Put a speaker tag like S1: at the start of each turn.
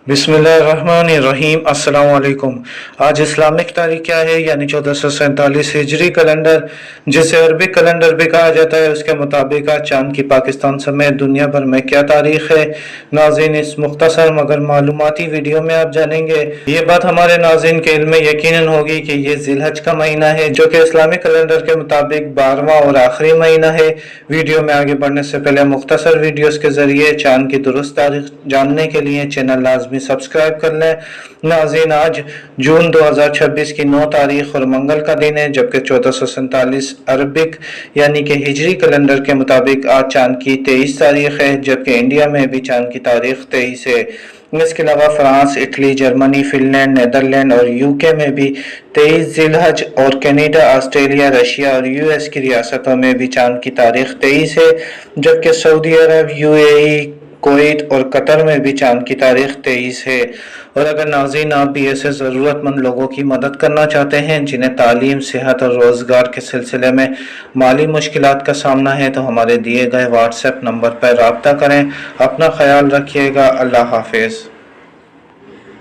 S1: बिस्मिल्लाहिर्रहमानिर्रहीम। अस्सलाम वालेकुम। आज इस्लामिक तारीख क्या है, यानी 1447 हिजरी कैलेंडर, जिसे अरबिक कैलेंडर भी कहा जाता है, उसके मुताबिक आज चांद की पाकिस्तान समेत दुनिया भर में क्या तारीख है। नाज़रीन, इस मुख्तसर मगर मालूमाती वीडियो में आप जानेंगे। ये बात हमारे नाज़रीन के इल्म में यकीनन होगी कि ये जिलहज का महीना है, जो कि इस्लामिक कैलेंडर के मुताबिक 12वां और आखिरी महीना है। वीडियो में आगे बढ़ने से पहले मुख्तसर वीडियोस के जरिए चांद की दुरुस्त तारीख जानने के लिए चैनल लाजमी सब्सक्राइब कर लें। नाज़रीन, आज जून 2026 की 9 तारीख और मंगल का दिन है, जबकि 1447 अरबिक यानी कि हिजरी कैलेंडर के मुताबिक आज चांद की 23 तारीख है, जबकि इंडिया में भी चांद की तारीख 23 है। इसके अलावा France, Italy, Germany, Finland, Netherlands और यूके में भी 23 जिलहज और कनाडा, ऑस्ट्रेलिया, रशिया और यूएस की रियासतों में भी चांद की तारीख 23 है, जबकि सऊदी अरब, यूएई, कुवैत और कतर में भी चांद की तारीख 23 है। और अगर नाज़रीन आप भी ऐसे ज़रूरतमंद लोगों की मदद करना चाहते हैं जिन्हें तालीम, सेहत और रोज़गार के सिलसिले में माली मुश्किलात का सामना है, तो हमारे दिए गए व्हाट्सएप नंबर पर रब्ता करें। अपना ख्याल रखिएगा। अल्लाह हाफिज़।